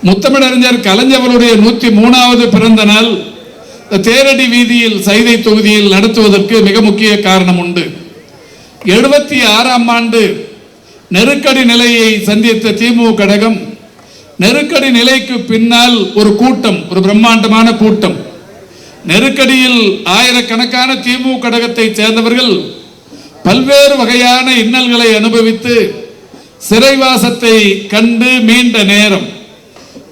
முத்தமிழறிஞர் கலைஞர்களுடைய 103வது பிறந்த நாள் தேரடி வீதியில் சைதை தொகுதியில் நடத்துவதற்கு மிக முக்கிய காரணம் உண்டு. 76ஆம் ஆண்டு நெருக்கடி நிலையை சந்தித்த திமுக கழகம் நெருக்கடி நிலைக்கு பின்னால் ஒரு கூட்டம், ஒரு பிரம்மாண்டமான கூட்டம், நெருக்கடியில் ஆயிரக்கணக்கான திமுக கழகத்தை சேர்ந்தவர்கள் பல்வேறு வகையான இன்னல்களை அனுபவித்து சிறைவாசத்தை கண்டு மீண்ட நேரம்.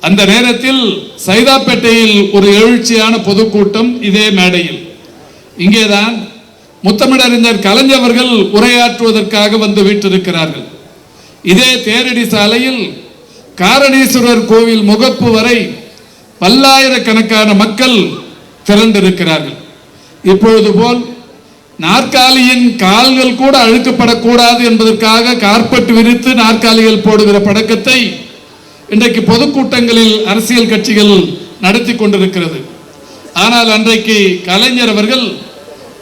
அந்த நேரத்தில் சைதாப்பேட்டையில் ஒரு எழுச்சியான பொதுக்கூட்டம் இதே மேடையில். இங்கேதான் முத்தமிழறிஞர் கலைஞர்கள் உரையாற்றுவதற்காக வந்து வீற்றிருக்கிறார்கள். இதே தேரடி சாலையில் காரணீஸ்வரர் கோவில் முகப்பு வரை பல்லாயிரக்கணக்கான மக்கள் திரண்டிருக்கிறார்கள். இப்பொழுது போல் நாற்காலியின் கால்கள் கூட அழுக்கப்படக்கூடாது என்பதற்காக கார்பெட் விரித்து நாற்காலிகள் போடுகிற பழக்கத்தை இன்றைக்கு பொதுக்கூட்டங்களில் அரசியல் கட்சிகள் நடத்தி கொண்டிருக்கிறது. ஆனால் அன்றைக்கு கலைஞர் அவர்கள்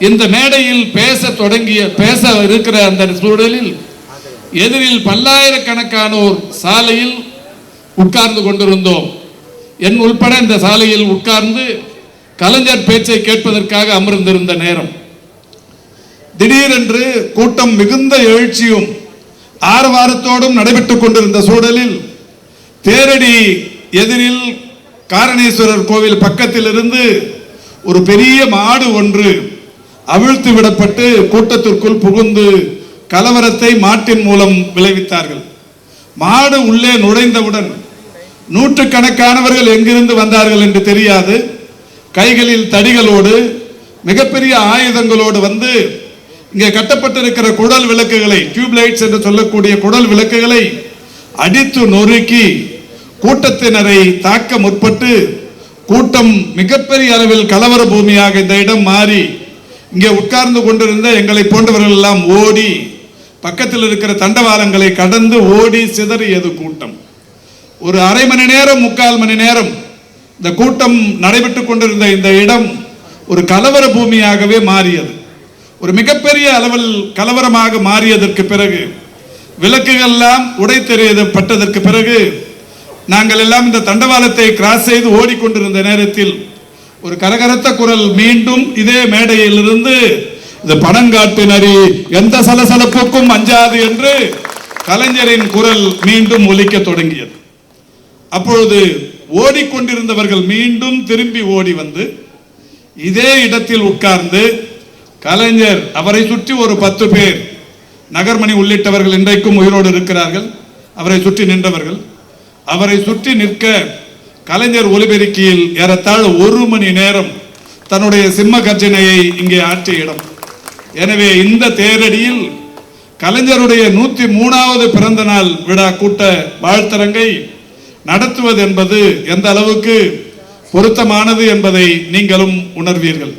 இந்த மேடையில் பேச இருக்கிற அந்த சூழலில் எதிரில் பல்லாயிரக்கணக்கானோர் சாலையில் உட்கார்ந்து கொண்டிருந்தோம். என் உள்பட இந்த சாலையில் உட்கார்ந்து கலைஞர் பேச்சை கேட்பதற்காக அமர்ந்திருந்த நேரம் திடீரென்று கூட்டம் மிகுந்த எழுச்சியும் ஆரவாரத்தோடும் நடைபெற்றுக் கொண்டிருந்த சூழலில் தேரடி எதிரில் காரணீஸ்வரர் கோவில் பக்கத்தில் இருந்து ஒரு பெரிய மாடு ஒன்று அவிழ்த்து விடப்பட்டு கூட்டத்திற்குள் புகுந்து கலவரத்தை மாட்டின் மூலம் விளைவித்தார்கள். மாடு உள்ளே நுழைந்தவுடன் நூற்றுக்கணக்கானவர்கள் எங்கிருந்து வந்தார்கள் என்று தெரியாது, கைகளில் தடிகளோடு மிகப்பெரிய ஆயுதங்களோடு வந்து இங்கே கட்டப்பட்டிருக்கிற குடல் விளக்குகளை, டியூப்லைட்ஸ் என்று சொல்லக்கூடிய குடல் விளக்குகளை அடித்து நொறுக்கி கூட்டத்தினரை தாக்க முற்பட்டு கூட்டம் மிகப்பெரிய அளவில் கலவர பூமியாக இந்த இடம் மாறி இங்கே உட்கார்ந்து கொண்டிருந்த எங்களை போன்றவர்கள் எல்லாம் ஓடி பக்கத்தில் இருக்கிற தண்டவாளங்களை கடந்து ஓடி சிதறியது கூட்டம். ஒரு அரை மணி நேரம் 3/4 மணி நேரம் இந்த கூட்டம் நடைபெற்றுக் கொண்டிருந்த இந்த இடம் ஒரு கலவர பூமியாகவே மாறியது. ஒரு மிகப்பெரிய அளவில் கலவரமாக மாறியதற்கு பிறகு விளக்குகள் எல்லாம் உடைத்தெறியப்பட்டதற்கு பிறகு நாங்கள் எல்லாம் இந்த தண்டவாளத்தை கிராஸ் செய்து ஓடிக்கொண்டிருந்த நேரத்தில் ஒரு கரகரத்த குரல் மீண்டும் இதே மேடையில் இருந்து, இந்த பணங்காட்டு நரி எந்த சலசலப்புக்கும் அஞ்சாது என்று கலைஞரின் குரல் மீண்டும் ஒலிக்க தொடங்கியது. அப்பொழுது ஓடிக்கொண்டிருந்தவர்கள் மீண்டும் திரும்பி ஓடி வந்து இதே இடத்தில் உட்கார்ந்து கலைஞர், அவரை சுற்றி ஒரு 10 பேர், நகர்மணி உள்ளிட்டவர்கள் இன்றைக்கும் உயிரோடு இருக்கிறார்கள், அவரை சுற்றி நின்றவர்கள், அவரை சுற்றி நிற்க கலைஞர் ஒலிபெருக்கியில் ஏறத்தாழ 1 மணி நேரம் தன்னுடைய சிம்ம கர்ஜனையை இங்கே ஆற்றிய இடம். எனவே இந்த தேரடியில் கலைஞருடைய 103வது பிறந்த நாள் விழா கூட்ட வாழ்த்தரங்கை நடத்துவது என்பது எந்த அளவுக்கு பொருத்தமானது என்பதை நீங்களும் உணர்வீர்கள்.